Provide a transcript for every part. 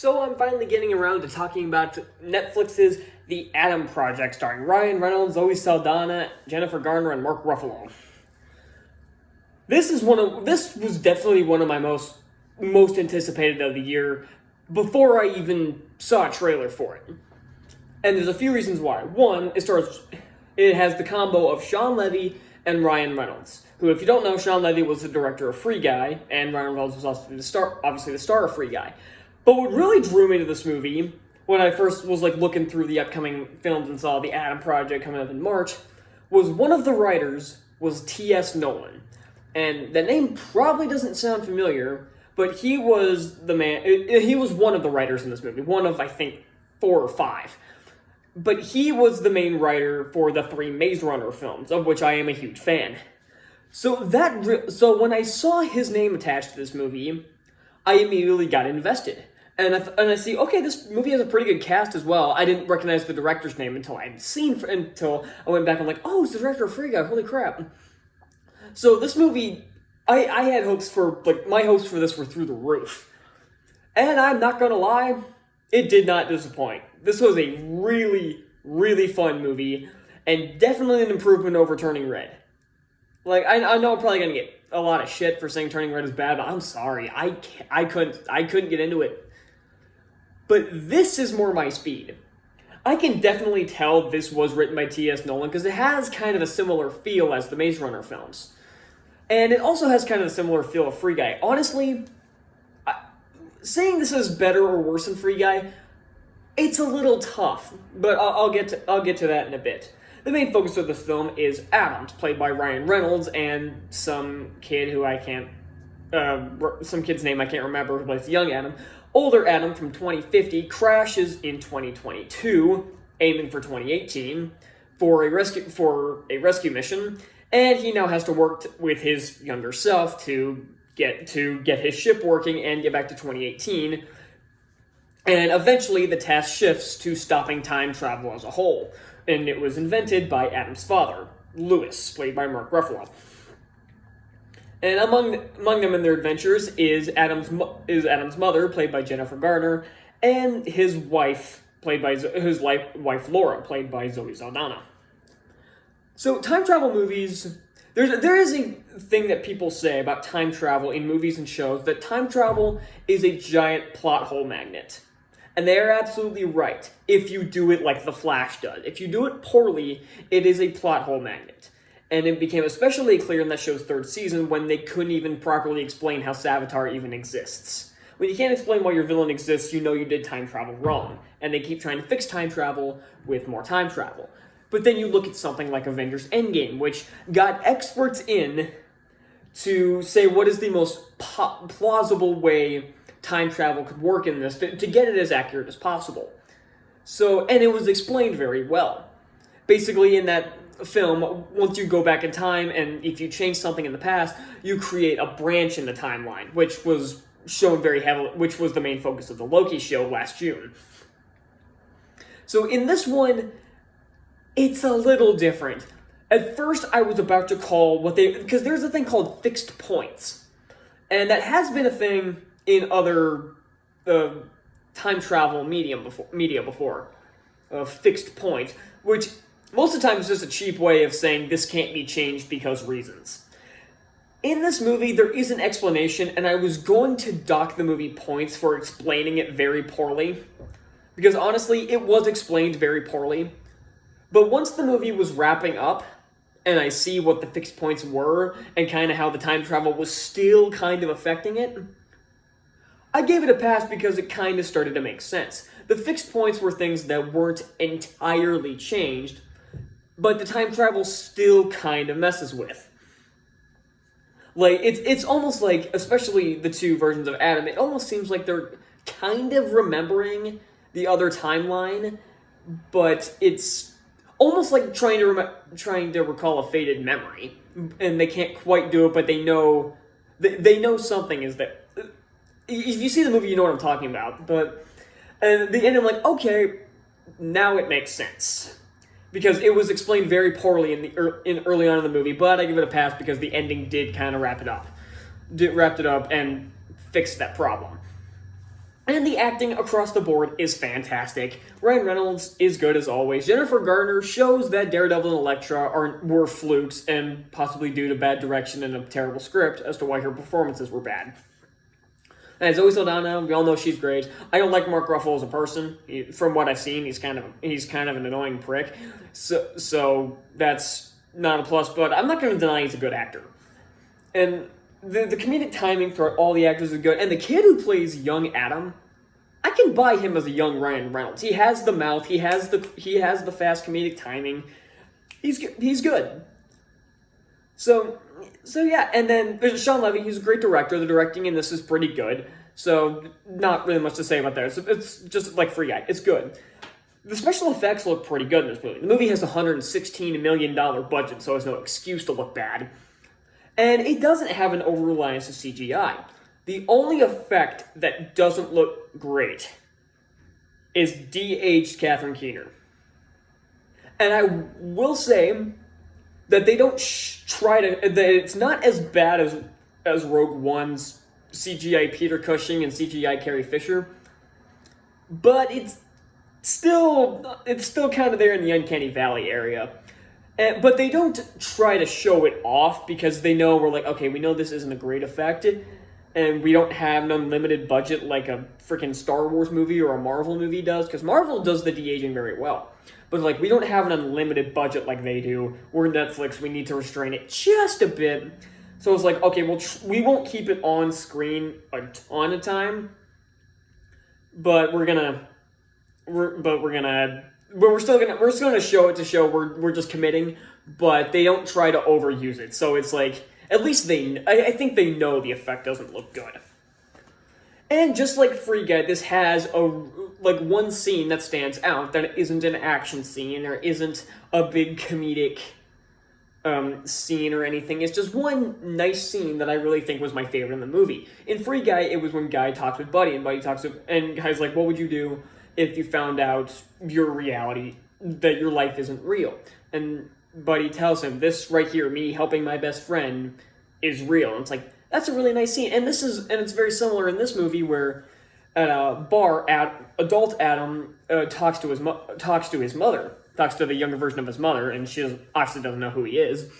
So I'm finally getting around to talking about Netflix's The Adam Project, starring Ryan Reynolds, Zoe Saldana, Jennifer Garner, and Mark Ruffalo. This was definitely one of my most anticipated of the year before I even saw a trailer for it. And there's a few reasons why. One, it has the combo of Shawn Levy and Ryan Reynolds, who, if you don't know, Shawn Levy was the director of Free Guy, and Ryan Reynolds was also the star of Free Guy. But what really drew me to this movie, when I first was looking through the upcoming films and saw the Adam Project coming up in March, was one of the writers was T.S. Nowlin. And that name probably doesn't sound familiar, but he was he was one of the writers in this movie, one of, I think, 4 or 5. But he was the main writer for the 3 Maze Runner films, of which I am a huge fan. So when I saw his name attached to this movie, I immediately got invested. And I see, okay, this movie has a pretty good cast as well. I didn't recognize the director's name until I went back and I'm like, oh, it's the director of Free Guy, holy crap. So this movie, I had hopes for, my hopes for this were through the roof. And I'm not gonna lie, it did not disappoint. This was a really, really fun movie, and definitely an improvement over Turning Red. I know I'm probably gonna get a lot of shit for saying Turning Red is bad, but I'm sorry, I couldn't get into it. But this is more my speed. I can definitely tell this was written by T.S. Nowlin because it has kind of a similar feel as the Maze Runner films. And it also has kind of a similar feel of Free Guy. Honestly, saying this is better or worse than Free Guy, it's a little tough, but I'll get to that in a bit. The main focus of the film is Adams, played by Ryan Reynolds, and some kid's name I can't remember, who plays young Adam. Older Adam from 2050 crashes in 2022, aiming for 2018, for a rescue mission, and he now has to work with his younger self to get his ship working and get back to 2018. And eventually, the task shifts to stopping time travel as a whole, and it was invented by Adam's father, Lewis, played by Mark Ruffalo. And among them in their adventures is Adam's mother, played by Jennifer Garner, and his wife, Laura, played by Zoe Saldana. So time travel movies, there is a thing that people say about time travel in movies and shows, that time travel is a giant plot hole magnet. And they are absolutely right, if you do it like The Flash does. If you do it poorly, it is a plot hole magnet. And it became especially clear in that show's 3rd season when they couldn't even properly explain how Savitar even exists. When you can't explain why your villain exists, you know you did time travel wrong. And they keep trying to fix time travel with more time travel. But then you look at something like Avengers Endgame, which got experts in to say what is the most plausible way time travel could work in this to get it as accurate as possible. And it was explained very well. Basically, in that film, once you go back in time and if you change something in the past, you create a branch in the timeline, which was shown very heavily, which was the main focus of the Loki show last June. So in this one, it's a little different. At first, I was about to call because there's a thing called fixed points, and that has been a thing in other time travel media before. Fixed point, which most of the time is just a cheap way of saying this can't be changed because reasons. In this movie, there is an explanation, and I was going to dock the movie points for explaining it very poorly, because honestly, it was explained very poorly. But once the movie was wrapping up, and I see what the fixed points were, and kind of how the time travel was still kind of affecting it, I gave it a pass because it kind of started to make sense. The fixed points were things that weren't entirely changed, but the time travel still kind of messes with. It's almost like, especially the 2 versions of Adam, it almost seems like they're kind of remembering the other timeline, but it's almost like trying to recall a faded memory, and they can't quite do it, but they know something is there. If you see the movie, you know what I'm talking about. But at the end, I'm like, okay, now it makes sense. Because it was explained very poorly early on in the movie, but I give it a pass because the ending did kind of wrapped it up and fixed that problem. And the acting across the board is fantastic. Ryan Reynolds is good as always. Jennifer Garner shows that Daredevil and Elektra were flukes and possibly due to bad direction and a terrible script as to why her performances were bad. And Zoe Saldana, we all know she's great. I don't like Mark Ruffalo as a person. From what I've seen, he's kind of an annoying prick. So that's not a plus. But I'm not going to deny he's a good actor. And the comedic timing for all the actors is good. And the kid who plays young Adam, I can buy him as a young Ryan Reynolds. He has the mouth. He has the fast comedic timing. He's good. So yeah, and then there's Shawn Levy. He's a great director. The directing in this is pretty good. So not really much to say about that. It's just like Free Guy. It's good. The special effects look pretty good in this movie. The movie has a $116 million budget, so there's no excuse to look bad. And it doesn't have an over-reliance of CGI. The only effect that doesn't look great is de-aged Catherine Keener. And I will say that they don't that it's not as bad as Rogue One's CGI Peter Cushing and CGI Carrie Fisher, but it's still kind of there in the uncanny valley area. But they don't try to show it off because they know we're like, okay, we know this isn't a great effect, and we don't have an unlimited budget like a freaking Star Wars movie or a Marvel movie does, because Marvel does the de-aging very well. But like, we don't have an unlimited budget like they do. We're Netflix, we need to restrain it just a bit. So it's like, okay, we won't keep it on screen a ton of time, but we're still gonna show it to show we're just committing, but they don't try to overuse it. So it's like, at least I think they know the effect doesn't look good. And just like Free Guy, this has one scene that stands out that isn't an action scene or isn't a big comedic scene or anything. It's just one nice scene that I really think was my favorite in the movie. In Free Guy, it was when Guy talks with Buddy, and Guy's like, what would you do if you found out your reality, that your life isn't real? And Buddy tells him, this right here, me helping my best friend, is real. And it's like, that's a really nice scene. And it's very similar in this movie where at a bar, adult Adam talks to the younger version of his mother, and she obviously doesn't know who he is.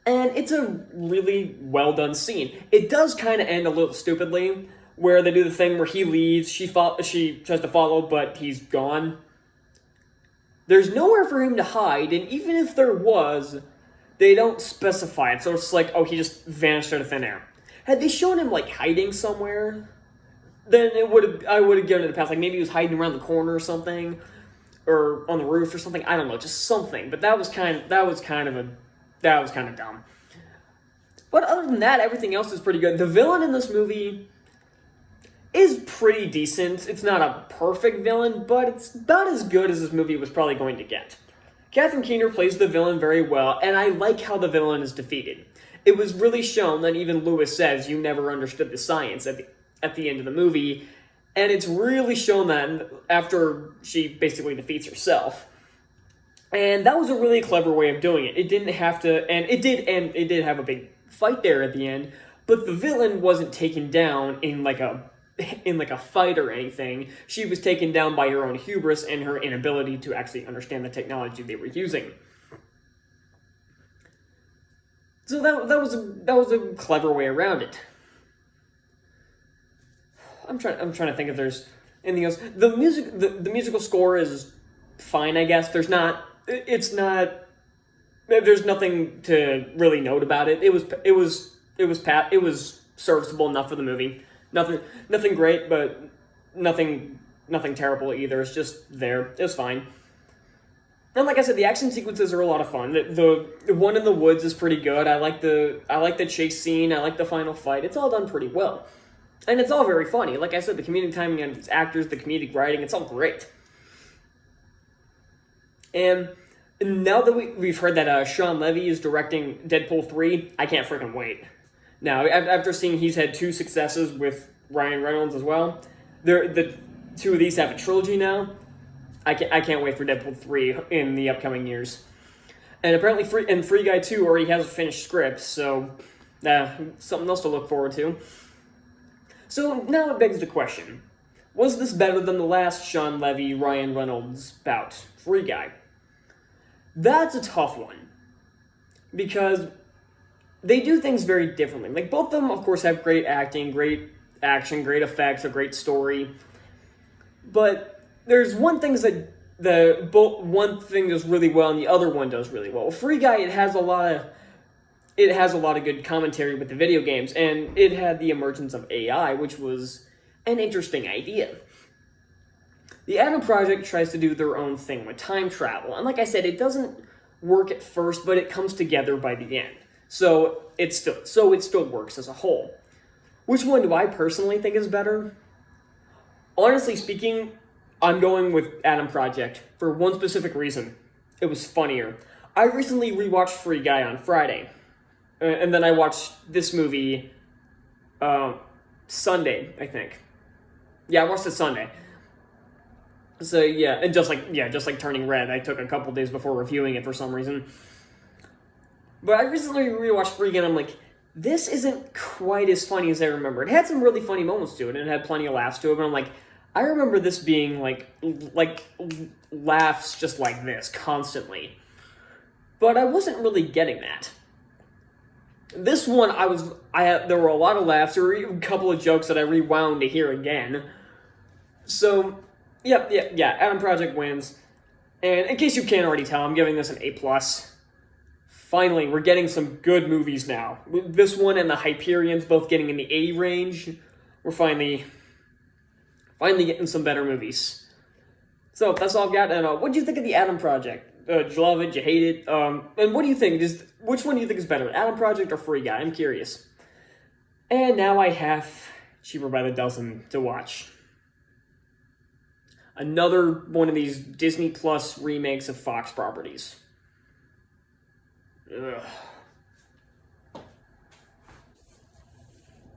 And it's a really well done scene. It does kind of end a little stupidly, where they do the thing where he leaves, she tries to follow, but he's gone. There's nowhere for him to hide, and even if there was, they don't specify it, so it's like, oh, he just vanished out of thin air. Had they shown him, like, hiding somewhere, then I would have given it a pass. Like, maybe he was hiding around the corner or something, or on the roof or something. I don't know, just something. But that was kind of dumb. But other than that, everything else is pretty good. The villain in this movie is pretty decent. It's not a perfect villain, but it's about as good as this movie was probably going to get. Catherine Keener plays the villain very well, and I like how the villain is defeated. It was really shown that even Lewis says you never understood the science at the end of the movie, and it's really shown that after she basically defeats herself. And that was a really clever way of doing it. It didn't have to, and it did have a big fight there at the end, but the villain wasn't taken down in like a fight or anything. She was taken down by her own hubris and her inability to actually understand the technology they were using. So that was a clever way around it. I'm trying to think if there's anything else. The musical score is fine, I guess. There's nothing to really note about it. It was serviceable enough for the movie. Nothing great, but nothing terrible either. It's just there. It was fine. And like I said, the action sequences are a lot of fun. The one in the woods is pretty good. I like the chase scene. I like the final fight. It's all done pretty well. And it's all very funny. Like I said, the comedic timing on these actors, the comedic writing, it's all great. And now that we've heard that Shawn Levy is directing Deadpool 3, I can't freaking wait. Now, after seeing he's had 2 successes with Ryan Reynolds as well, the 2 of these have a trilogy now. I can't wait for Deadpool 3 in the upcoming years. And apparently Free Guy 2 already has a finished script, so something else to look forward to. So now it begs the question, was this better than the last Shawn Levy, Ryan Reynolds bout? Free Guy. That's a tough one. Because they do things very differently. Like, both of them, of course, have great acting, great action, great effects, a great story. But there's one thing that one thing does really well and the other one does really well. Free Guy, it has a lot of good commentary with the video games, and it had the emergence of AI, which was an interesting idea. The Adam Project tries to do their own thing with time travel, and like I said, it doesn't work at first, but it comes together by the end. So it still works as a whole. Which one do I personally think is better? Honestly speaking, I'm going with Adam Project for one specific reason. It was funnier. I recently rewatched Free Guy on Friday. And then I watched this movie Sunday, I think. Yeah, I watched it Sunday. So yeah, and just like Turning Red, I took a couple days before reviewing it for some reason. But I recently rewatched Free Guy and I'm like, this isn't quite as funny as I remember. It had some really funny moments to it, and it had plenty of laughs to it, but I'm like, I remember this being like laughs just like this, constantly. But I wasn't really getting that. This one, there were a lot of laughs. There were even a couple of jokes that I rewound to hear again. So, yeah, Adam Project wins. And in case you can't already tell, I'm giving this an A+. Finally, we're getting some good movies now. This one and the Hyperions both getting in the A range. We're finally getting some better movies. So, that's all I've got. And what do you think of the Adam Project? Did you love it? Did you hate it? And what do you think? Which one do you think is better, Adam Project or Free Guy? I'm curious. And now I have Cheaper by the Dozen to watch. Another one of these Disney Plus remakes of Fox properties. Ugh.